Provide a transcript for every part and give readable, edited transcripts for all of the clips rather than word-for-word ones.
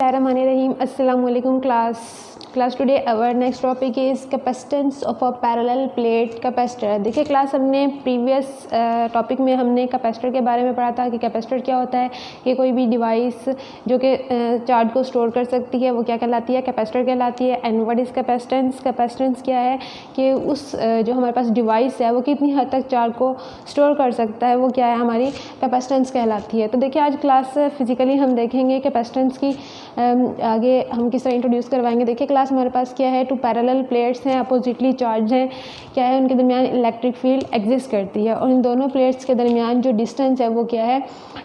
Bismillahirrahmanirrahim. Assalamualaikum class today our next topic is capacitance of a parallel plate capacitor. देखिए class हमने previous topic में हमने capacitor के बारे में पढ़ा था कि कैपेसिटर क्या होता है कि कोई भी डिवाइस जो कि चार्ज को स्टोर कर सकती है वो क्या कहलाती है, कैपेसिटर कहलाती है. And what is capacitance, capacitance क्या है कि उस जो हमारे पास डिवाइस है वो कितनी हद तक चार्ज को स्टोर कर सकता है, वो क्या है, हमारी कैपेसिटेंस कहलाती है. तो देखिए आज क्लास फिजिकली हम देखेंगे कैपेसिटेंस की आगे हम किस तरह इंट्रोड्यूस करवाएंगे. देखिए क्लास हमारे पास क्या है, टू पैरेलल प्लेट्स हैं, अपोजिटली चार्ज हैं, क्या है, उनके दरमियान इलेक्ट्रिक फील्ड एग्जिस्ट करती है और इन दोनों प्लेट्स के दरमियान जो डिस्टेंस है वो क्या है,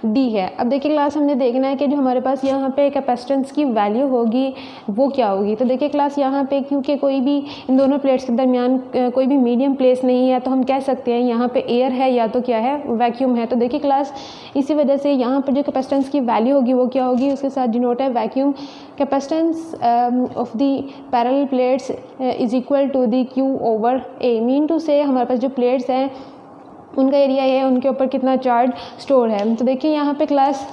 डी है. अब देखिए क्लास हमने देखना है कि जो हमारे पास यहाँ पे कैपेसिटेंस की वैल्यू होगी वो क्या होगी. तो देखिए क्लास यहाँ पे क्योंकि कोई भी इन दोनों प्लेट्स के दरमियान कोई भी मीडियम प्लेस नहीं है तो हम कह सकते हैं यहाँ पे एयर है या तो क्या है, वैक्यूम है. तो देखिए क्लास इसी वजह से यहाँ पर जो कैपेसिटेंस की वैल्यू होगी वो क्या होगी, उसके साथ डिनोट है vacuum. Capacitance of the parallel plates is equal to the Q over A. Mean to say हमारे पास जो प्लेट्स हैं उनका एरिया है, उनके ऊपर कितना चार्ज स्टोर है. तो देखिए यहाँ पे क्लास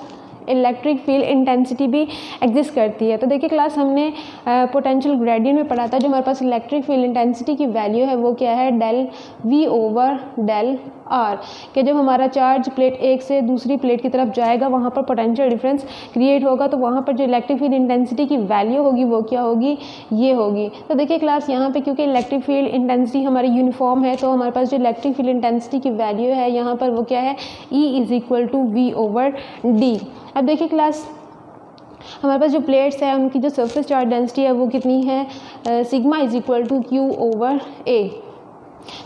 इलेक्ट्रिक फील्ड इंटेंसिटी भी एग्जिस्ट करती है. तो देखिए क्लास हमने पोटेंशियल ग्रेडियंट में पढ़ा था, जो हमारे पास इलेक्ट्रिक फील्ड इंटेंसिटी की वैल्यू है वो क्या है, del V over del R. कि जब हमारा चार्ज प्लेट एक से दूसरी प्लेट की तरफ जाएगा वहाँ पर पोटेंशियल डिफरेंस क्रिएट होगा तो वहाँ पर जो इलेक्ट्रिक फील्ड इंटेंसिटी की वैल्यू होगी वो क्या होगी, ये होगी. तो देखिए क्लास यहाँ पे क्योंकि इलेक्ट्रिक फील्ड इंटेंसिटी हमारी यूनिफॉर्म है तो हमारे पास जो इलेक्ट्रिक फील्ड इंटेंसिटी की वैल्यू है यहाँ पर वो क्या है, E is equal to V over D. अब देखिए क्लास हमारे पास जो प्लेट्स हैं उनकी जो सरफेस चार्ज डेंसिटी है वो कितनी है, sigma is equal to Q over A.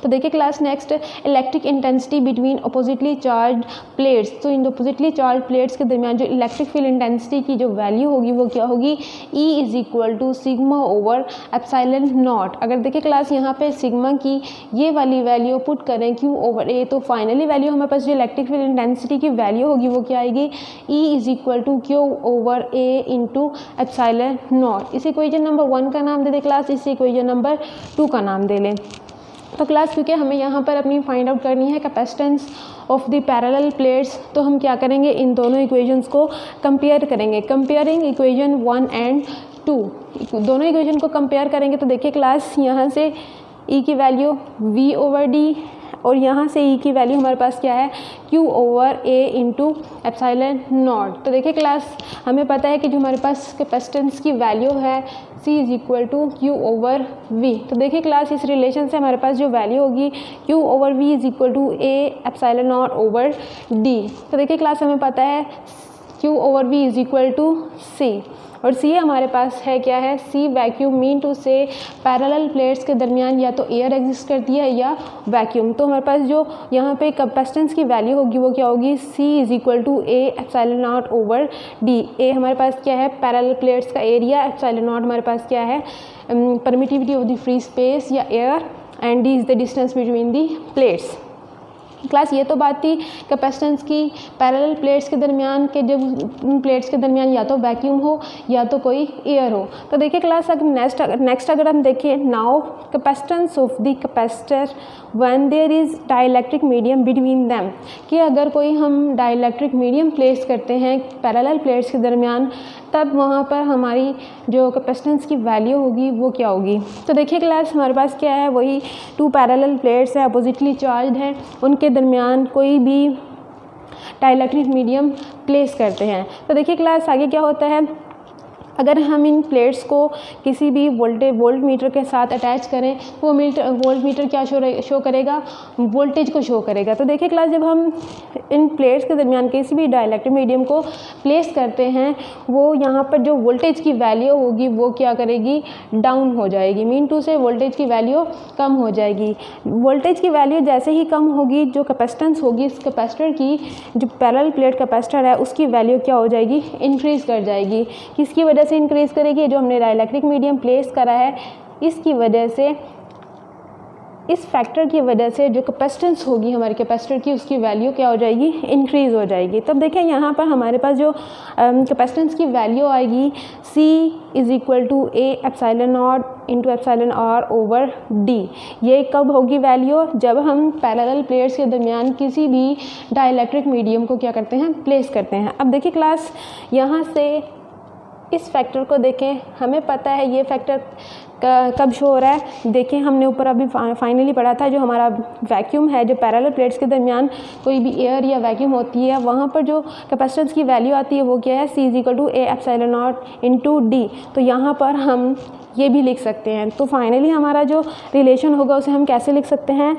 तो देखिए class next electric intensity between oppositely charge plates. तो इन अपोजिटली चार्ज प्लेट्स के दरमियान जो इलेक्ट्रिक फील्ड इंटेंसिटी की जो वैल्यू होगी वो क्या होगी, E is equal to sigma over epsilon not. अगर देखिए क्लास यहाँ पे सिग्मा की ये वाली वैल्यू पुट करें Q ओवर A तो फाइनली वैल्यू हमारे पास जो इलेक्ट्रिक फील्ड इंटेंसिटी की वैल्यू होगी वो क्या आएगी, E is equal to Q over A into epsilon not. इस इक्वेशन नंबर 1 का नाम दे दें क्लास, इस इक्वेशन नंबर 2 का नाम दे लें. तो क्लास क्योंकि हमें यहाँ पर अपनी फाइंड आउट करनी है capacitance of the parallel plates तो हम क्या करेंगे, इन दोनों इक्वेशंस को कंपेयर करेंगे. कंपेयरिंग इक्वेशन 1 एंड 2, दोनों इक्वेशन को कंपेयर करेंगे. तो देखिए क्लास यहाँ से E की वैल्यू V ओवर D और यहाँ से E की वैल्यू हमारे पास क्या है, Q over A into epsilon not. तो देखिए क्लास हमें पता है कि जो हमारे पास कैपेसिटेंस की वैल्यू है C is equal to Q over V. तो देखिए क्लास इस रिलेशन से हमारे पास जो वैल्यू होगी Q over V is equal to A epsilon not over D. तो देखिए क्लास हमें पता है Q over V is equal to C और C हमारे पास है क्या है, C vacuum. Mean to say parallel plates के दरमियान या तो एयर एग्जिस्ट करती है या वैक्यूम. तो हमारे पास जो यहाँ पे कैपेसिटेंस की वैल्यू होगी वो क्या होगी, C is equal to A epsilon not over D. A हमारे पास क्या है, पैरेलल प्लेट्स का एरिया, एप्सिलॉन नॉट हमारे पास क्या है, permittivity of the free space या air, and D is the distance between the plates. Class ये तो बात थी कैपेसिटेंस की पैरेलल प्लेट्स के दरमियान के, जब प्लेट्स के दरमियान या तो वैक्यूम हो या तो कोई एयर हो. तो देखिए क्लास अगर नेक्स्ट अगर हम देखें, now capacitance of the capacitor when there is dielectric medium between them. कि अगर कोई हम डाइलेक्ट्रिक मीडियम प्लेस करते हैं पैरेलल प्लेट्स के दरमियान तब वहाँ पर हमारी जो कैपेसिटेंस की वैल्यू होगी वो क्या होगी. तो देखिए क्लास हमारे पास क्या है, वही टू पैरेलल प्लेट्स हैं, अपोजिटली चार्ज हैं, उनके दरमियान कोई भी डाइलेक्ट्रिक मीडियम प्लेस करते हैं. तो देखिए क्लास आगे क्या होता है, अगर हम इन प्लेट्स को किसी भी वोल्ट मीटर के साथ अटैच करें वो वोल्ट मीटर क्या शो करेगा, वोल्टेज को शो करेगा. तो देखिए क्लास जब हम इन प्लेट्स के दरमियान किसी भी डाइलेक्ट्रिक मीडियम को प्लेस करते हैं वो यहाँ पर जो वोल्टेज की वैल्यू होगी वो क्या करेगी, डाउन हो जाएगी. मीन टू से वोल्टेज की वैल्यू कम हो जाएगी. वोल्टेज की वैल्यू जैसे ही कम होगी जो कैपेसिटेंस होगी इस कैपेसिटर की, जो पैरेलल प्लेट कैपेसिटर है उसकी वैल्यू क्या हो जाएगी, इंक्रीज़ कर जाएगी. किसकी वजह से इंक्रीज करेगी, जो हमने डाइलेक्ट्रिक मीडियम प्लेस करा है इसकी वजह से, इस फैक्टर की वजह से जो कैपेसिटेंस होगी हमारे कैपेसिटर की उसकी वैल्यू क्या हो जाएगी, इंक्रीज़ हो जाएगी. तब देखें यहाँ पर हमारे पास जो कैपेसिटेंस की वैल्यू आएगी C is equal to A epsilon not into epsilon R over D. ये कब होगी वैल्यू, जब हम पैरेलल प्लेट्स के दरमियान किसी भी डाइलेक्ट्रिक मीडियम को क्या करते हैं, प्लेस करते हैं. अब देखिए क्लास यहाँ से इस फैक्टर को देखें, हमें पता है ये फैक्टर कब शो हो रहा है। देखें हमने ऊपर अभी फाइनली पढ़ा था, जो हमारा वैक्यूम है, जो पैरेलल प्लेट्स के दरमियान कोई भी एयर या वैक्यूम होती है, वहाँ पर जो कैपेसिटेंस की वैल्यू आती है वो क्या है, C = A epsilon not into D। तो यहाँ पर हम ये भी लिख सकते हैं। तो फाइनली हमारा जो रिलेशन होगा उसे हम कैसे लिख सकते हैं,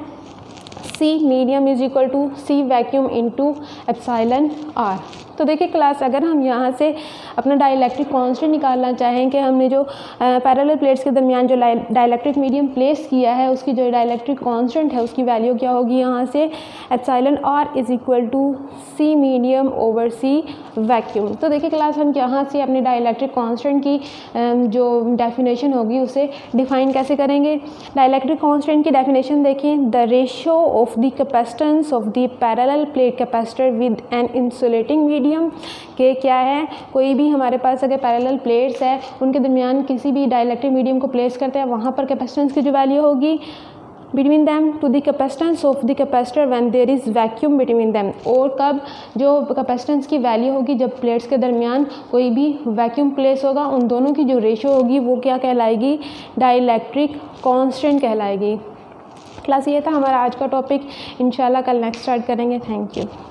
C medium = C vacuum into epsilon R। तो देखिए क्लास, अगर हम यहाँ से अपना डाइलेक्ट्रिक कांस्टेंट निकालना चाहें कि हमने जो पैरेलल प्लेट्स के दरमियान जो डाइलेक्ट्रिक मीडियम प्लेस किया है उसकी जो डाइलेक्ट्रिक कांस्टेंट है उसकी वैल्यू क्या होगी, यहाँ से epsilon R = C medium over C vacuum. तो देखिए क्लास, हम यहाँ से अपनी डाइलेक्ट्रिक कांस्टेंट की जो डेफिनेशन होगी उसे डिफाइन कैसे करेंगे। डाइलेक्ट्रिक कांस्टेंट की डेफिनेशन देखें, the ratio of the capacitance of the parallel plate capacitor with an insulating medium के क्या है, कोई भी हमारे पास अगर पैरेलल प्लेट्स है उनके दरमियान किसी भी डाइलेक्ट्रिक मीडियम को प्लेस करते हैं, वहाँ पर कैपेसिटेंस की जो वैल्यू होगी between them to the capacitance of the capacitor when there is vacuum between them. और कब जो कैपेसिटेंस की वैल्यू होगी, जब प्लेट्स के दरमियान कोई भी वैक्यूम प्लेस होगा, उन दोनों की जो रेशियो होगी वो क्या कहलाएगी, डाइलेक्ट्रिक कांस्टेंट कहलाएगी। क्लास ये था हमारा आज का टॉपिक, इंशाल्लाह कल नेक्स्ट स्टार्ट करेंगे। Thank you.